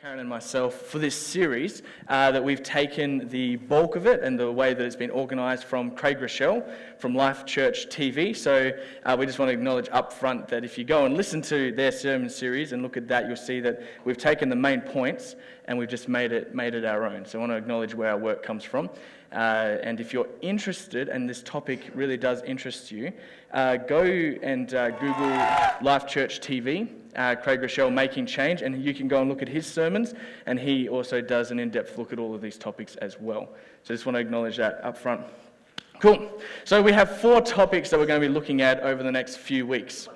Karen and myself, for this series that we've taken the bulk of it and the way that it's been organised from Craig Rochelle from Life Church TV. So we just want to acknowledge up front that if you go and listen to their sermon series and look at that, you'll see that we've taken the main points and we've just made it our own. So I want to acknowledge where our work comes from. And if you're interested, and this topic really does interest you, go and Google Life Church TV, Craig Rochelle Making Change, and you can go and look at his sermons, and he also does an in-depth look at all of these topics as well. So I just want to acknowledge that up front. Cool. So we have 4 topics that we're going to be looking at over the next few weeks.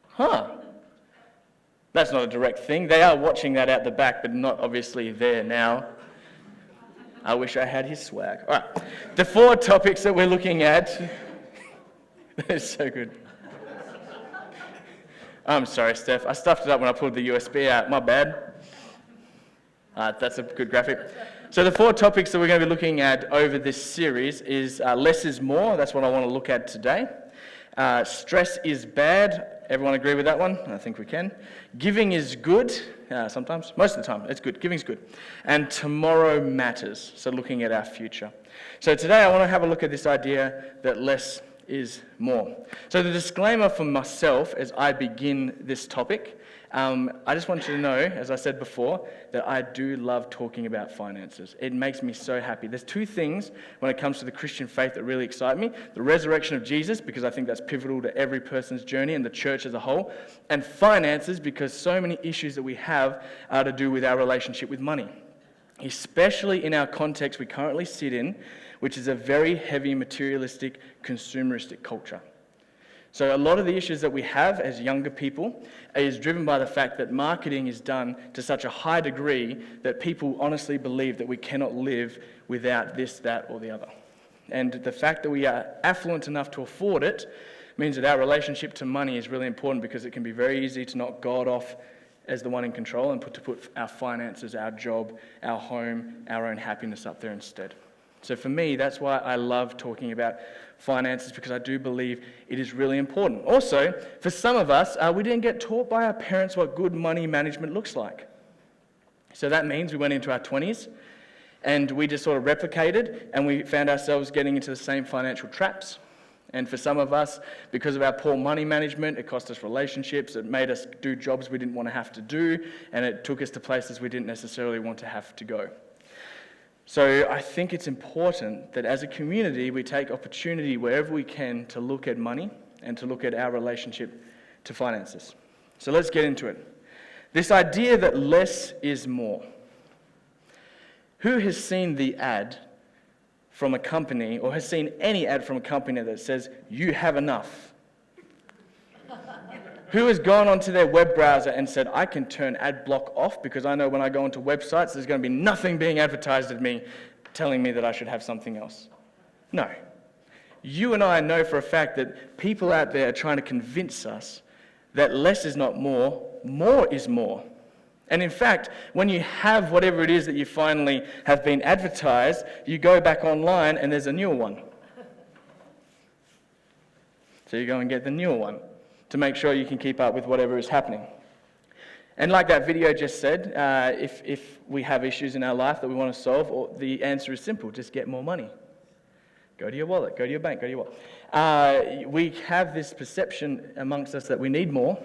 Huh. That's not a direct thing. They are watching that out the back, but not obviously there now. I wish I had his swag. All right. The 4 topics that we're looking at. That is so good. I'm sorry, Steph. I stuffed it up when I pulled the USB out. My bad. That's a good graphic. So the 4 topics that we're going to be looking at over this series is less is more. That's what I want to look at today. Stress is bad. Everyone agree with that one? I think we can. Giving is good. Sometimes. Most of the time. It's good. Giving's good. And tomorrow matters. So looking at our future. So today I want to have a look at this idea that less is more. So the disclaimer for myself as I begin this topic, I just want you to know, as I said before, that I do love talking about finances. It makes me so happy. There's 2 things when it comes to the Christian faith that really excite me. The resurrection of Jesus, because I think that's pivotal to every person's journey and the church as a whole. And finances, because so many issues that we have are to do with our relationship with money. Especially in our context we currently sit in, which is a very heavy materialistic, consumeristic culture. So a lot of the issues that we have as younger people is driven by the fact that marketing is done to such a high degree that people honestly believe that we cannot live without this, that, or the other. And the fact that we are affluent enough to afford it means that our relationship to money is really important, because it can be very easy to knock God off as the one in control and put our finances, our job, our home, our own happiness up there instead. So for me, that's why I love talking about finances, because I do believe it is really important. Also, for some of us, we didn't get taught by our parents what good money management looks like. So that means we went into our 20s and we just sort of replicated, and we found ourselves getting into the same financial traps. And for some of us, because of our poor money management, it cost us relationships, it made us do jobs we didn't want to have to do, and it took us to places we didn't necessarily want to have to go. So I think it's important that as a community we take opportunity wherever we can to look at money and to look at our relationship to finances. So let's get into it. This idea that less is more. Who has seen the ad from a company, or has seen any ad from a company that says, "You have enough"? Who has gone onto their web browser and said, "I can turn ad block off because I know when I go onto websites there's going to be nothing being advertised at me telling me that I should have something else"? No. You and I know for a fact that people out there are trying to convince us that less is not more, more is more. And in fact, when you have whatever it is that you finally have been advertised, you go back online and there's a newer one. So you go and get the newer one to make sure you can keep up with whatever is happening. And like that video just said, if we have issues in our life that we want to solve, the answer is simple: just get more money. Go to your wallet, go to your bank, go to your wallet. We have this perception amongst us that we need more,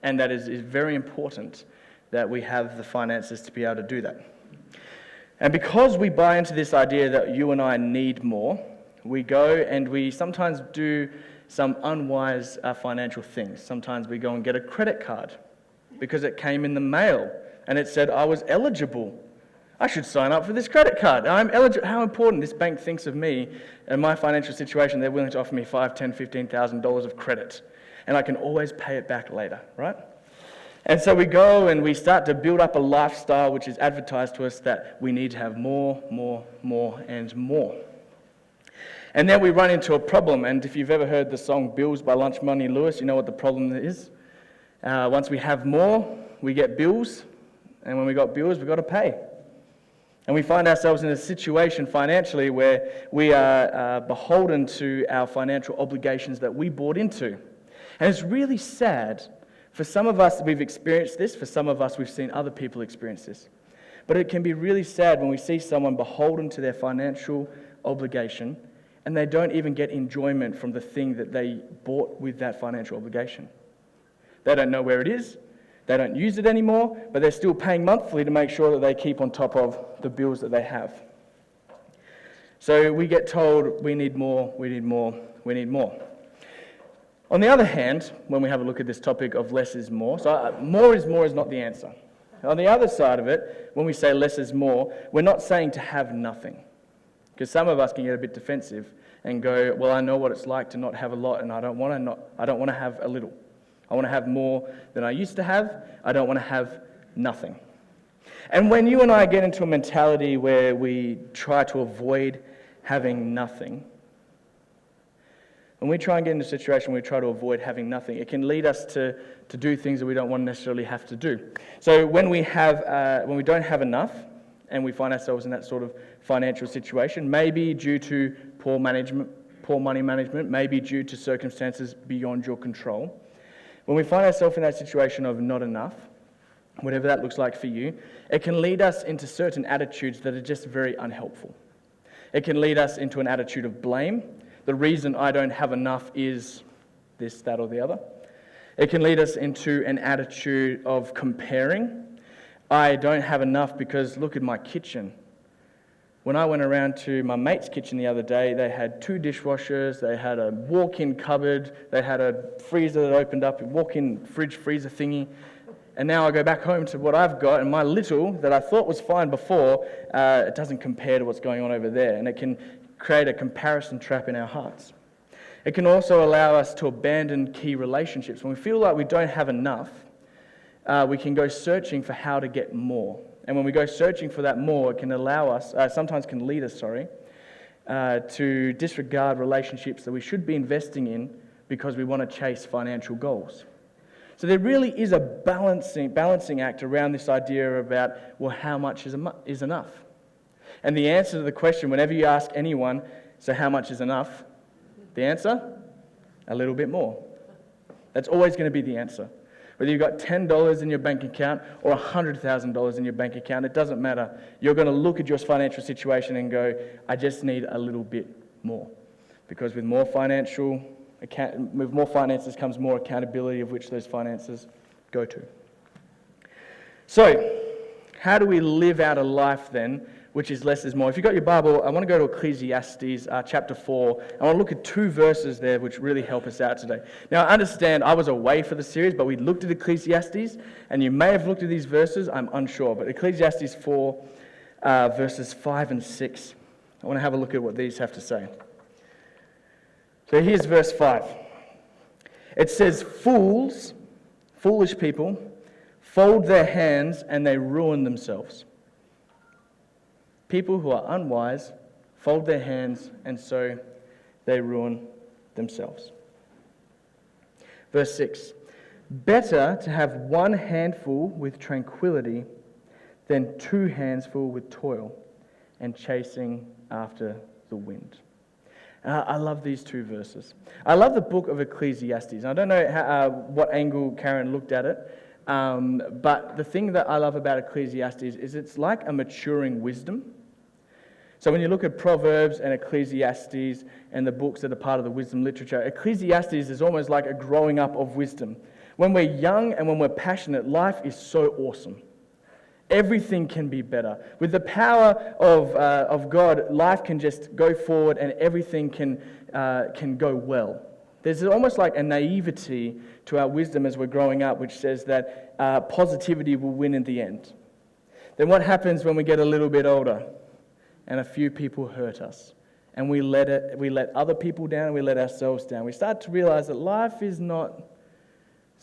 and that is very important that we have the finances to be able to do that. And because we buy into this idea that you and I need more, we go and we sometimes do some unwise financial things. Sometimes we go and get a credit card because it came in the mail and it said I was eligible. I should sign up for this credit card. I'm eligible. How important this bank thinks of me and my financial situation. They're willing to offer me $5,000, $10,000, $15,000 of credit, and I can always pay it back later, right? And so we go and we start to build up a lifestyle which is advertised to us that we need to have more, more, more, and more. And then we run into a problem, and if you've ever heard the song Bills by Lunch Money Lewis, you know what the problem is. Once we have more, we get bills, and when we got bills, we've got to pay. And we find ourselves in a situation financially where we are beholden to our financial obligations that we bought into. And it's really sad For some of us, we've experienced this. For some of us, we've seen other people experience this. But it can be really sad when we see someone beholden to their financial obligation and they don't even get enjoyment from the thing that they bought with that financial obligation. They don't know where it is. They don't use it anymore, but they're still paying monthly to make sure that they keep on top of the bills that they have. So we get told we need more, we need more, we need more. On the other hand, when we have a look at this topic of less is more, so more is not the answer. On the other side of it, when we say less is more, we're not saying to have nothing. Because some of us can get a bit defensive and go, well, I know what it's like to not have a lot, and I don't want to have a little. I want to have more than I used to have. I don't want to have nothing. And when you and I get into a mentality where we try to avoid having nothing, when we try and get into a situation where we try to avoid having nothing, it can lead us to do things that we don't want to necessarily have to do. So when we don't have enough, and we find ourselves in that sort of financial situation, maybe due to poor money management, maybe due to circumstances beyond your control. When we find ourselves in that situation of not enough, whatever that looks like for you, it can lead us into certain attitudes that are just very unhelpful. It can lead us into an attitude of blame. The reason I don't have enough is this, that, or the other. It can lead us into an attitude of comparing. I don't have enough because look at my kitchen. When I went around to my mate's kitchen the other day, they had 2 dishwashers, they had a walk-in cupboard, they had a freezer that opened up, a walk-in fridge freezer thingy. And now I go back home to what I've got, and my little, that I thought was fine before, it doesn't compare to what's going on over there. And it can create a comparison trap in our hearts. It can also allow us to abandon key relationships. When we feel like we don't have enough, we can go searching for how to get more. And when we go searching for that more, it can allow us, sometimes can lead us, to disregard relationships that we should be investing in because we want to chase financial goals. So there really is a balancing act around this idea about, well, how much is enough? And the answer to the question, whenever you ask anyone, so how much is enough? The answer? A little bit more. That's always going to be the answer. Whether you've got $10 in your bank account or $100,000 in your bank account, it doesn't matter. You're going to look at your financial situation and go, I just need a little bit more. Because with more finances comes more accountability of which those finances go to. So, how do we live out a life then which is less is more? If you've got your Bible, I want to go to Ecclesiastes chapter 4. I want to look at 2 verses there which really help us out today. Now, I understand I was away for the series, but we looked at Ecclesiastes, and you may have looked at these verses, I'm unsure, but Ecclesiastes 4, verses 5 and 6. I want to have a look at what these have to say. So here's verse 5. It says, foolish people, fold their hands and they ruin themselves. People who are unwise fold their hands and so they ruin themselves. Verse 6. Better to have 1 handful with tranquility than 2 hands full with toil and chasing after the wind. I love these 2 verses. I love the book of Ecclesiastes. I don't know what angle Karen looked at it, but the thing that I love about Ecclesiastes is it's like a maturing wisdom. So when you look at Proverbs and Ecclesiastes and the books that are part of the wisdom literature, Ecclesiastes is almost like a growing up of wisdom. When we're young and when we're passionate, life is so awesome. Everything can be better. With the power of God, life can just go forward and everything can go well. There's almost like a naivety to our wisdom as we're growing up, which says that positivity will win in the end. Then what happens when we get a little bit older and a few people hurt us? And we let other people down and we let ourselves down. We start to realize that life is not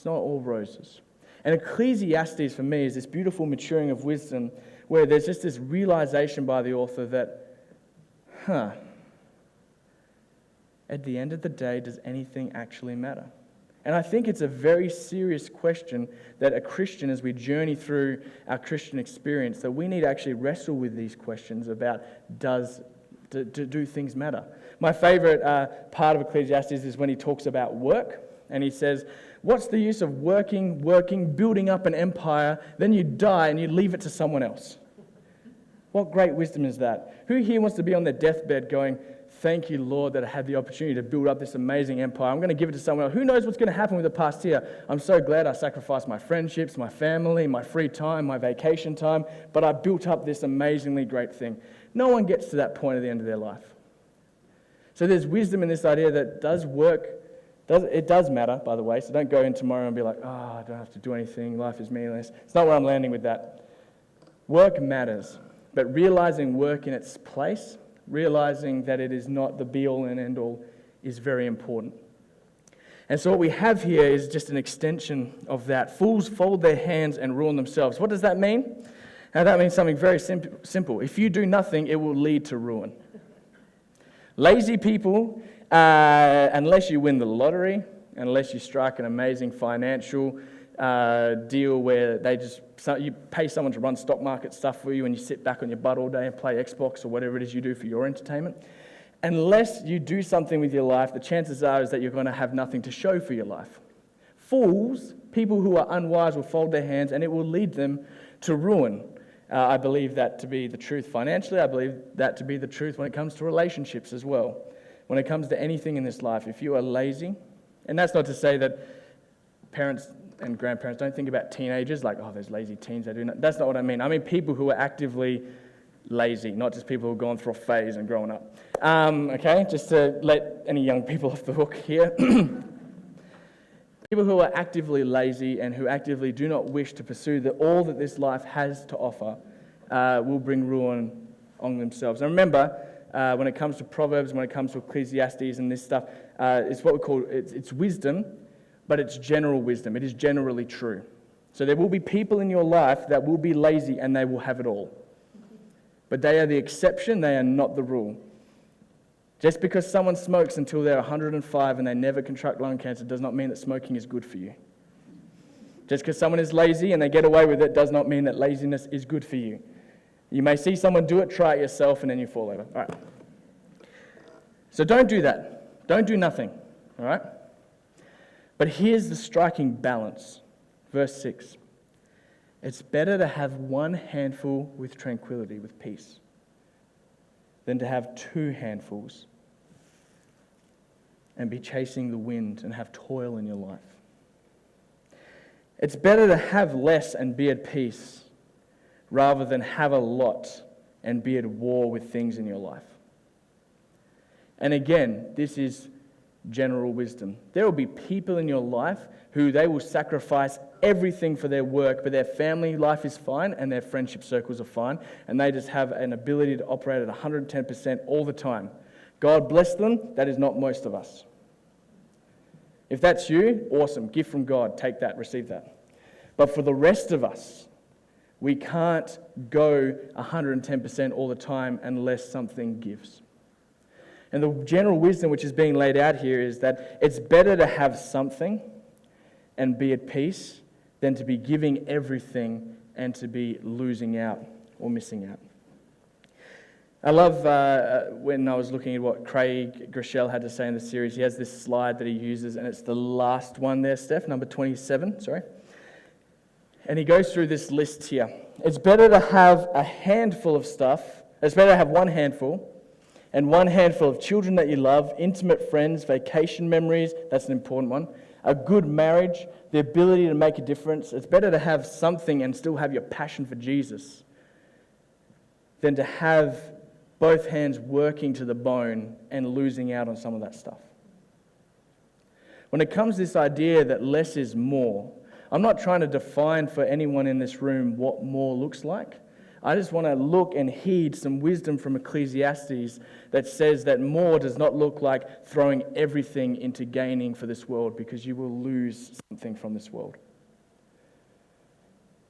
all roses. And Ecclesiastes, for me, is this beautiful maturing of wisdom where there's just this realization by the author that, at the end of the day, does anything actually matter? And I think it's a very serious question that a Christian, as we journey through our Christian experience, that we need to actually wrestle with these questions about do things matter? My favorite part of Ecclesiastes is when he talks about work, and he says, What's the use of working, building up an empire, then you die and you leave it to someone else? What great wisdom is that? Who here wants to be on their deathbed going, thank you, Lord, that I had the opportunity to build up this amazing empire. I'm going to give it to someone else. Who knows what's going to happen with the past year? I'm so glad I sacrificed my friendships, my family, my free time, my vacation time, but I built up this amazingly great thing. No one gets to that point at the end of their life. So there's wisdom in this idea that does work. It does matter, by the way, so don't go in tomorrow and be like, I don't have to do anything, life is meaningless. It's not where I'm landing with that. Work matters, but realizing work in its place, realizing that it is not the be-all and end-all, is very important. And so what we have here is just an extension of that. Fools fold their hands and ruin themselves. What does that mean? Now that means something very simple. If you do nothing, it will lead to ruin. Lazy people, unless you win the lottery, unless you strike an amazing financial deal where you pay someone to run stock market stuff for you and you sit back on your butt all day and play Xbox or whatever it is you do for your entertainment, unless you do something with your life, the chances are is that you're going to have nothing to show for your life. Fools, people who are unwise, will fold their hands and it will lead them to ruin. I believe that to be the truth financially. I believe that to be the truth when it comes to relationships as well. When it comes to anything in this life, if you are lazy, and that's not to say that parents and grandparents don't think about teenagers like, there's lazy teens, they do not. That's not what I mean. I mean people who are actively lazy, not just people who have gone through a phase and grown up. Okay, just to let any young people off the hook here. People who are actively lazy and who actively do not wish to pursue all that this life has to offer will bring ruin on themselves. And remember, when it comes to Proverbs, when it comes to Ecclesiastes and this stuff, it's what we call, it's wisdom, but it's general wisdom. It is generally true. So there will be people in your life that will be lazy and they will have it all. But they are the exception, they are not the rule. Just because someone smokes until they're 105 and they never contract lung cancer does not mean that smoking is good for you. Just because someone is lazy and they get away with it does not mean that laziness is good for you. You may see someone do it, try it yourself, and then you fall over. All right. So don't do that. Don't do nothing. All right? But here's the striking balance. Verse 6. It's better to have one handful with tranquility, with peace, than to have two handfuls and be chasing the wind and have toil in your life. It's better to have less and be at peace rather than have a lot and be at war with things in your life. And again, this is general wisdom. There will be people in your life who they will sacrifice everything for their work, but their family life is fine and their friendship circles are fine, and they just have an ability to operate at 110% all the time. God bless them. That is not most of us. If that's you, awesome. Gift from God. Take that. Receive that. But for the rest of us, we can't go 110% all the time unless something gives. And the general wisdom which is being laid out here is that it's better to have something and be at peace than to be giving everything and to be losing out or missing out. I love when I was looking at what Craig Groeschel had to say in the series. He has this slide that he uses, and it's the last one there, Steph, number 27, sorry. And he goes through this list here. It's better to have a handful of stuff. It's better to have one handful, and one handful of children that you love, intimate friends, vacation memories, that's an important one, a good marriage, the ability to make a difference. It's better to have something and still have your passion for Jesus than to have both hands working to the bone and losing out on some of that stuff. When it comes to this idea that less is more, I'm not trying to define for anyone in this room what more looks like. I just want to look and heed some wisdom from Ecclesiastes that says that more does not look like throwing everything into gaining for this world, because you will lose something from this world.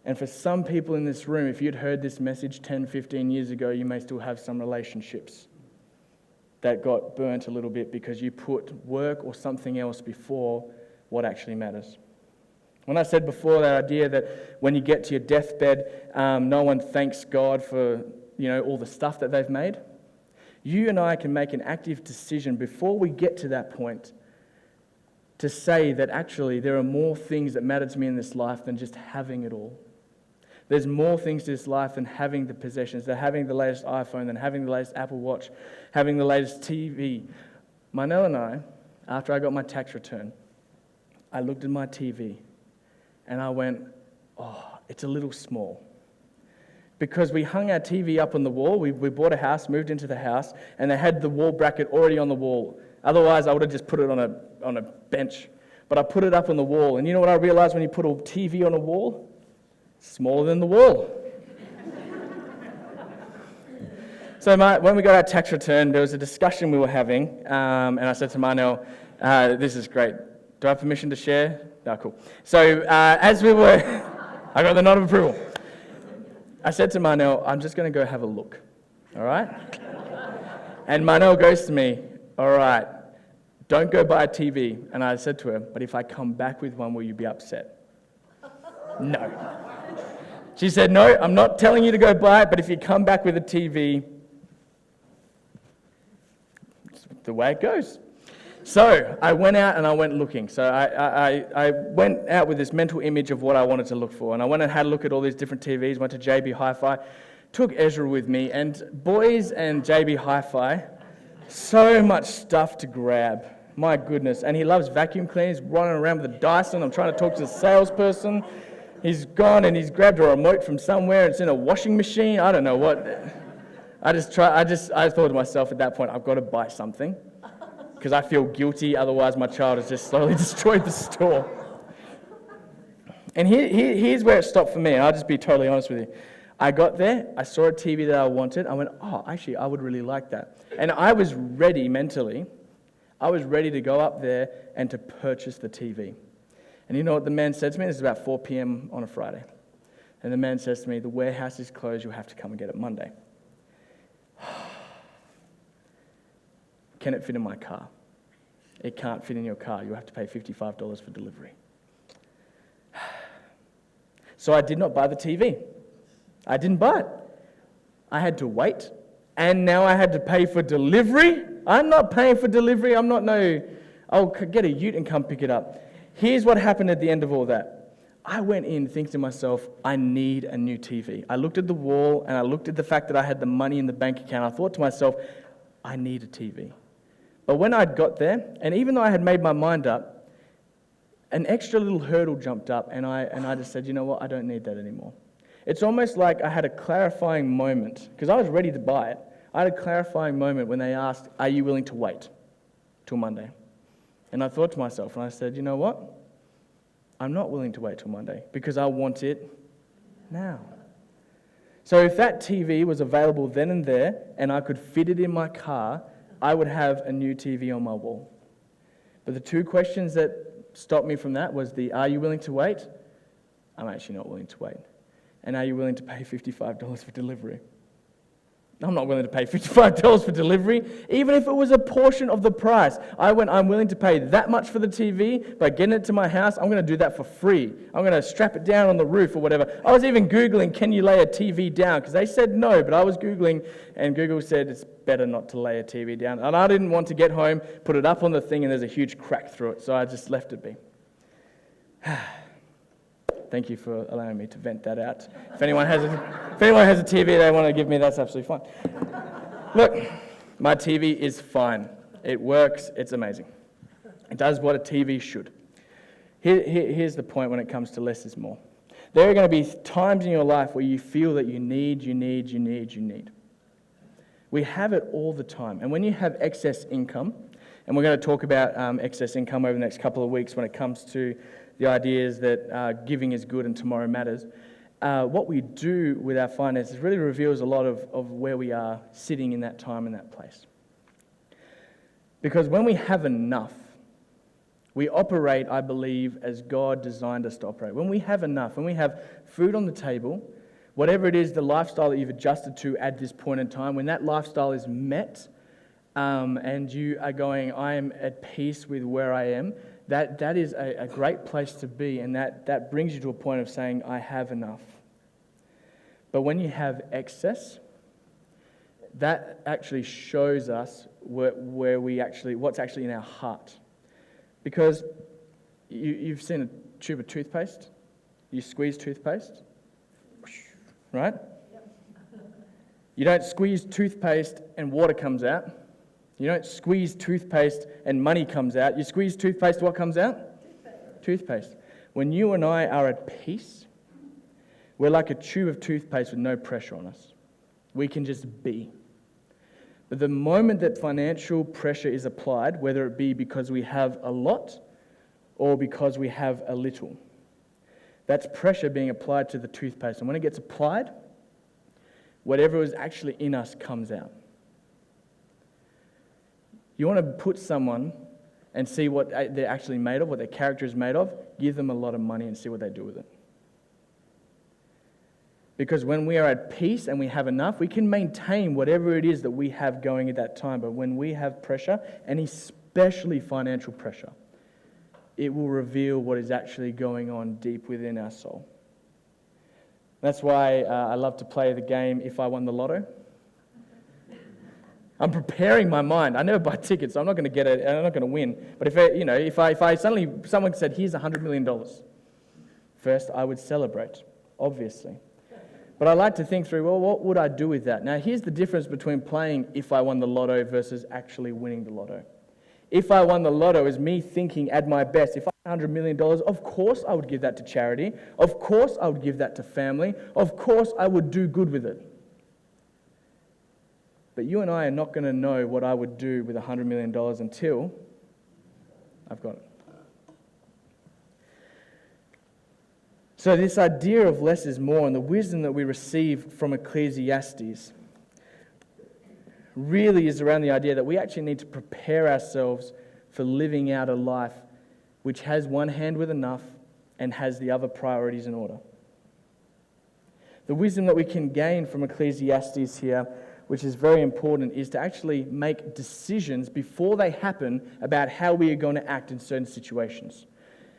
And for some people in this room, if you'd heard this message 10, 15 years ago, you may still have some relationships that got burnt a little bit because you put work or something else before what actually matters. When I said before that idea that when you get to your deathbed, no one thanks God for all the stuff that they've made, you and I can make an active decision before we get to that point to say that actually there are more things that matter to me in this life than just having it all. There's more things to this life than having the possessions, than having the latest iPhone, than having the latest Apple Watch, having the latest TV. Mynell and I, after I got my tax return, I looked at my TV and I went, oh, it's a little small. Because we hung our TV up on the wall, we bought a house, moved into the house, and they had the wall bracket already on the wall. Otherwise, I would have just put it on a bench. But I put it up on the wall, and you know what I realized when you put a TV on a wall? It's smaller than the wall. So when we got our tax return, there was a discussion we were having, and I said to Mynell, this is great. Do I have permission to share? No, cool. So as we were, I got the nod of approval. I said to Mynell, I'm just going to go have a look, all right? And Mynell goes to me, all right, don't go buy a TV. And I said to her, but if I come back with one, will you be upset? No. She said, no, I'm not telling you to go buy it, but if you come back with a TV, it's the way it goes. So I went out and I went looking. So I went out with this mental image of what I wanted to look for. And I went and had a look at all these different TVs, went to JB Hi-Fi, took Ezra with me, and boys and JB Hi-Fi, so much stuff to grab. My goodness. And he loves vacuum cleaners, running around with a Dyson. I'm trying to talk to the salesperson. He's gone and he's grabbed a remote from somewhere. It's in a washing machine. I don't know what. I thought to myself at that point, I've got to buy something because I feel guilty. Otherwise, my child has just slowly destroyed the store. And here's where it stopped for me. And I'll just be totally honest with you. I got there. I saw a TV that I wanted. I went, oh, actually, I would really like that. And I was ready mentally. I was ready to go up there and to purchase the TV. And you know what the man said to me? This is about 4 p.m. on a Friday. And the man says to me, the warehouse is closed, you'll have to come and get it Monday. Can it fit in my car? It can't fit in your car. You'll have to pay $55 for delivery. So I did not buy the TV. I didn't buy it. I had to wait. And now I had to pay for delivery. I'm not paying for delivery. I'll get a ute and come pick it up. Here's what happened at the end of all that. I went in thinking to myself, I need a new TV. I looked at the wall and I looked at the fact that I had the money in the bank account. I thought to myself, I need a TV. But when I'd got there, and even though I had made my mind up, an extra little hurdle jumped up and I just said, you know what, I don't need that anymore. It's almost like I had a clarifying moment, because I was ready to buy it. I had a clarifying moment when they asked, are you willing to wait till Monday? And I thought to myself, and I said, you know what? I'm not willing to wait till Monday because I want it now. So if that TV was available then and there and I could fit it in my car, I would have a new TV on my wall. But the two questions that stopped me from that was are you willing to wait? I'm actually not willing to wait. And are you willing to pay $55 for delivery? I'm not willing to pay $55 for delivery, even if it was a portion of the price. I'm willing to pay that much for the TV, but getting it to my house, I'm going to do that for free. I'm going to strap it down on the roof or whatever. I was even Googling, can you lay a TV down? Because they said no, but I was Googling, and Google said it's better not to lay a TV down. And I didn't want to get home, put it up on the thing, and there's a huge crack through it, so I just left it be. Thank you for allowing me to vent that out. If anyone has a TV they want to give me, that's absolutely fine. Look, my TV is fine. It works. It's amazing. It does what a TV should. Here's the point when it comes to less is more. There are going to be times in your life where you feel that you need. We have it all the time. And when you have excess income, and we're going to talk about excess income over the next couple of weeks when it comes to the idea is that giving is good and tomorrow matters. What we do with our finances really reveals a lot of where we are sitting in that time and that place. Because when we have enough, we operate, I believe, as God designed us to operate. When we have enough, when we have food on the table, whatever it is, the lifestyle that you've adjusted to at this point in time, when that lifestyle is met and you are going, I am at peace with where I am, that is a great place to be, and that brings you to a point of saying, I have enough. But when you have excess, that actually shows us what's actually in our heart. Because You've seen a tube of toothpaste? You squeeze toothpaste, right? You don't squeeze toothpaste and water comes out. You don't squeeze toothpaste and money comes out. You squeeze toothpaste, what comes out? Toothpaste. When you and I are at peace, we're like a tube of toothpaste with no pressure on us. We can just be. But the moment that financial pressure is applied, whether it be because we have a lot or because we have a little, that's pressure being applied to the toothpaste. And when it gets applied, whatever is actually in us comes out. You want to put someone and see what they're actually made of, what their character is made of, give them a lot of money and see what they do with it. Because when we are at peace and we have enough, we can maintain whatever it is that we have going at that time. But when we have pressure, and especially financial pressure, it will reveal what is actually going on deep within our soul. That's why I love to play the game If I Won the Lotto. I'm preparing my mind. I never buy tickets, so I'm not going to get it. I'm not going to win. But if I suddenly someone said, "Here's $100 million," first I would celebrate, obviously. But I like to think through, well, what would I do with that? Now, here's the difference between playing If I Won the Lotto versus actually winning the lotto. If I won the lotto is me thinking at my best, if I had $100 million, of course I would give that to charity. Of course I would give that to family. Of course I would do good with it. But you and I are not going to know what I would do with $100 million until I've got it. So this idea of less is more and the wisdom that we receive from Ecclesiastes really is around the idea that we actually need to prepare ourselves for living out a life which has one hand with enough and has the other priorities in order. The wisdom that we can gain from Ecclesiastes here, which is very important, is to actually make decisions before they happen about how we are going to act in certain situations.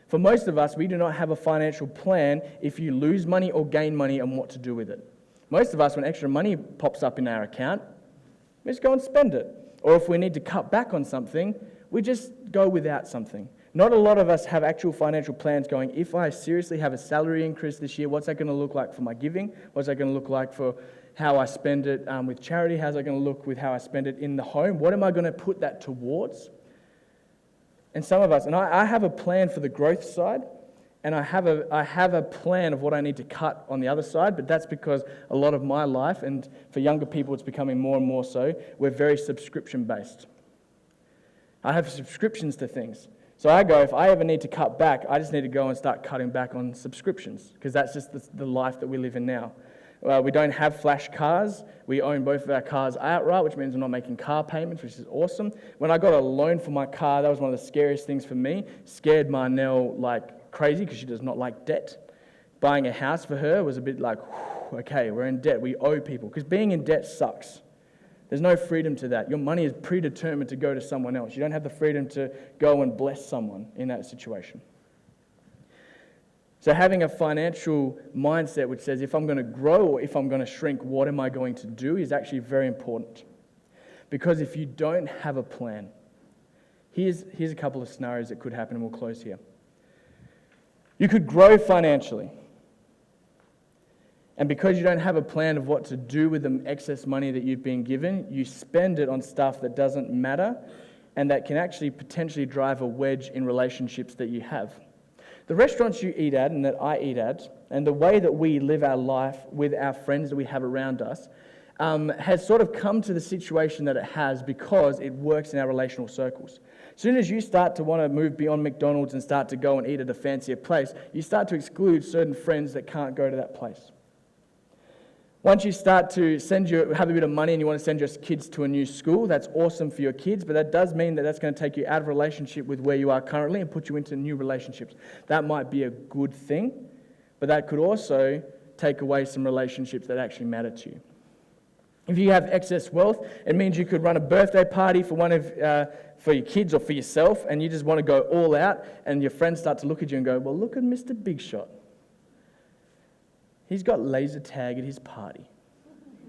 For most of us, we do not have a financial plan if you lose money or gain money and what to do with it. Most of us, when extra money pops up in our account, we just go and spend it. Or if we need to cut back on something, we just go without something. Not a lot of us have actual financial plans going, if I seriously have a salary increase this year, what's that going to look like for my giving? What's that going to look like for how I spend it with charity? How's that going to look with how I spend it in the home? What am I going to put that towards? And some of us, and I have a plan for the growth side, and I have a plan of what I need to cut on the other side, but that's because a lot of my life, and for younger people it's becoming more and more so, we're very subscription-based. I have subscriptions to things. So I go, if I ever need to cut back, I just need to go and start cutting back on subscriptions, because that's just the life that we live in now. We don't have flash cars. We own both of our cars outright, which means we're not making car payments, which is awesome. When I got a loan for my car, that was one of the scariest things for me. Scared Marnell like crazy because she does not like debt. Buying a house for her was a bit like, okay, we're in debt. We owe people, because being in debt sucks. There's no freedom to that. Your money is predetermined to go to someone else. You don't have the freedom to go and bless someone in that situation. So having a financial mindset which says if I'm going to grow or if I'm going to shrink, what am I going to do is actually very important. Because if you don't have a plan, here's a couple of scenarios that could happen, and we'll close here. You could grow financially. And because you don't have a plan of what to do with the excess money that you've been given, you spend it on stuff that doesn't matter and that can actually potentially drive a wedge in relationships that you have. The restaurants you eat at and that I eat at, and the way that we live our life with our friends that we have around us, has sort of come to the situation that it has because it works in our relational circles. As soon as you start to want to move beyond McDonald's and start to go and eat at a fancier place, you start to exclude certain friends that can't go to that place. Once you start to have a bit of money and you want to send your kids to a new school, that's awesome for your kids, but that does mean that that's going to take you out of relationship with where you are currently and put you into new relationships. That might be a good thing, but that could also take away some relationships that actually matter to you. If you have excess wealth, it means you could run a birthday party for for your kids or for yourself, and you just want to go all out, and your friends start to look at you and go, well, look at Mr. Big Shot. He's got laser tag at his party.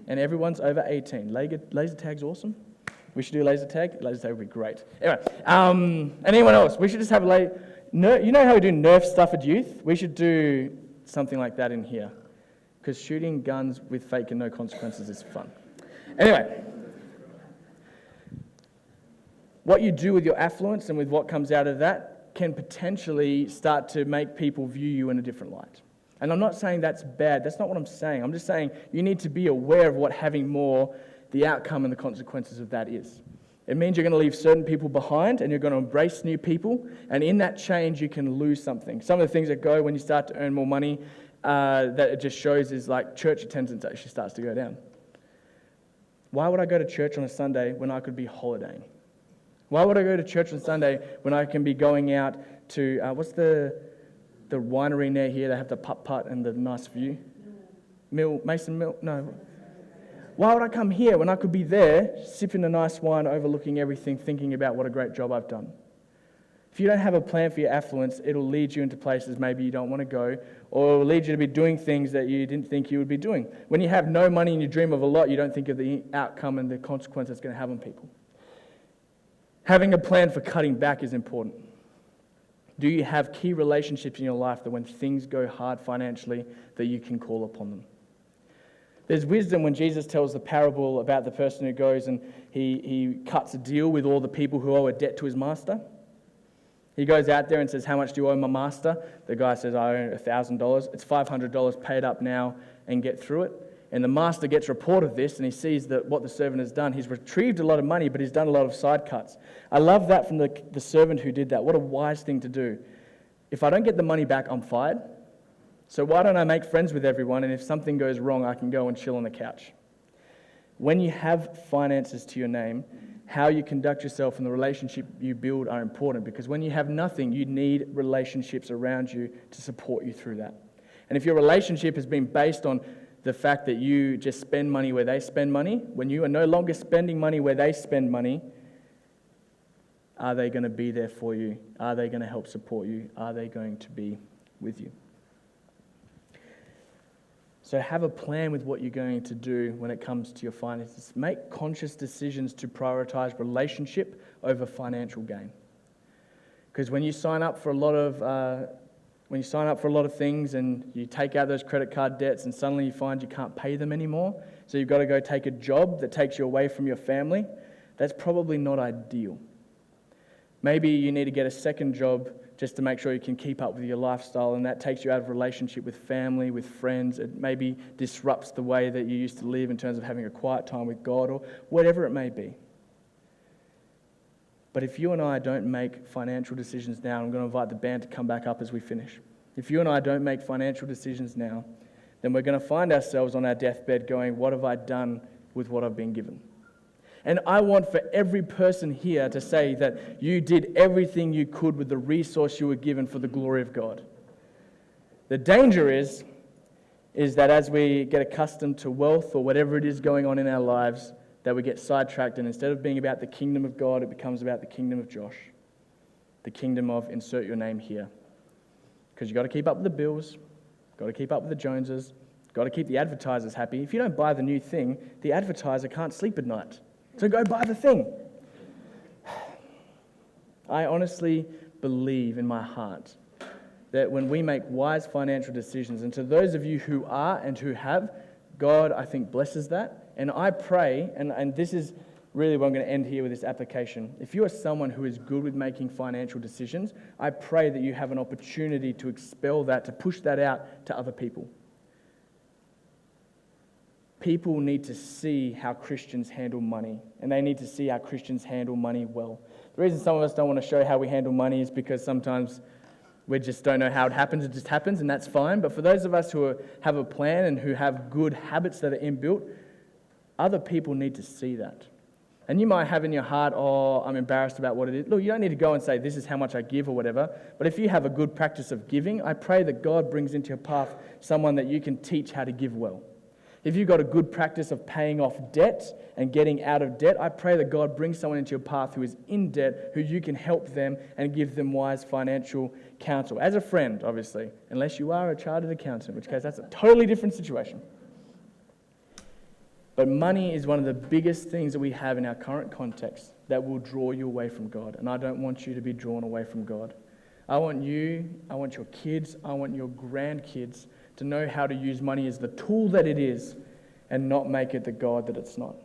And everyone's over 18. Laser tag's awesome. We should do laser tag. Laser tag would be great. Anyway, and anyone else? We should just have You know how we do Nerf stuff at youth? We should do something like that in here. Because shooting guns with fake and no consequences is fun. Anyway, what you do with your affluence and with what comes out of that can potentially start to make people view you in a different light. And I'm not saying that's bad. That's not what I'm saying. I'm just saying you need to be aware of what having more, the outcome and the consequences of that is. It means you're going to leave certain people behind and you're going to embrace new people. And in that change, you can lose something. Some of the things that go when you start to earn more money that it just shows is like church attendance actually starts to go down. Why would I go to church on a Sunday when I could be holidaying? Why would I go to church on Sunday when I can be going out to, what's the winery near here? They have the putt-putt and the nice view. Mason Mill? No. Why would I come here when I could be there, sipping a nice wine, overlooking everything, thinking about what a great job I've done? If you don't have a plan for your affluence, it'll lead you into places maybe you don't want to go, or it'll lead you to be doing things that you didn't think you would be doing. When you have no money and you dream of a lot, you don't think of the outcome and the consequence it's going to have on people. Having a plan for cutting back is important. Do you have key relationships in your life that when things go hard financially, that you can call upon them? There's wisdom when Jesus tells the parable about the person who goes and he cuts a deal with all the people who owe a debt to his master. He goes out there and says, how much do you owe my master? The guy says, I owe $1,000. It's $500, pay it up now and get through it. And the master gets report of this and he sees that what the servant has done. He's retrieved a lot of money, but he's done a lot of side cuts. I love that from the servant who did that. What a wise thing to do. If I don't get the money back, I'm fired. So why don't I make friends with everyone, and if something goes wrong, I can go and chill on the couch. When you have finances to your name, how you conduct yourself and the relationship you build are important, because when you have nothing, you need relationships around you to support you through that. And if your relationship has been based on the fact that you just spend money where they spend money, when you are no longer spending money where they spend money, are they going to be there for you? Are they going to help support you? Are they going to be with you? So have a plan with what you're going to do when it comes to your finances. Make conscious decisions to prioritize relationship over financial gain. Because when you sign up for a lot of things and you take out those credit card debts and suddenly you find you can't pay them anymore, so you've got to go take a job that takes you away from your family, that's probably not ideal. Maybe you need to get a second job just to make sure you can keep up with your lifestyle, and that takes you out of relationship with family, with friends. It maybe disrupts the way that you used to live in terms of having a quiet time with God or whatever it may be. But if you and I don't make financial decisions now, I'm going to invite the band to come back up as we finish. If you and I don't make financial decisions now, then we're going to find ourselves on our deathbed going, what have I done with what I've been given? And I want for every person here to say that you did everything you could with the resource you were given for the glory of God. The danger is that as we get accustomed to wealth or whatever it is going on in our lives, that we get sidetracked, and instead of being about the kingdom of God, it becomes about the kingdom of Josh. The kingdom of insert your name here. Because you've got to keep up with the bills, got to keep up with the Joneses, got to keep the advertisers happy. If you don't buy the new thing, the advertiser can't sleep at night. So go buy the thing. I honestly believe in my heart that when we make wise financial decisions, and to those of you who are and who have, God, I think, blesses that. And I pray, and this is really where I'm going to end here with this application. If you are someone who is good with making financial decisions, I pray that you have an opportunity to expel that, to push that out to other people. People need to see how Christians handle money, and they need to see how Christians handle money well. The reason some of us don't want to show how we handle money is because sometimes we just don't know how it happens. It just happens, and that's fine. But for those of us who have a plan and who have good habits that are inbuilt, other people need to see that. And you might have in your heart, oh, I'm embarrassed about what it is. Look, you don't need to go and say, this is how much I give or whatever. But if you have a good practice of giving, I pray that God brings into your path someone that you can teach how to give well. If you've got a good practice of paying off debt and getting out of debt, I pray that God brings someone into your path who is in debt, who you can help them and give them wise financial counsel. As a friend, obviously, unless you are a chartered accountant, in which case that's a totally different situation. But money is one of the biggest things that we have in our current context that will draw you away from God. And I don't want you to be drawn away from God. I want you, I want your kids, I want your grandkids to know how to use money as the tool that it is and not make it the God that it's not.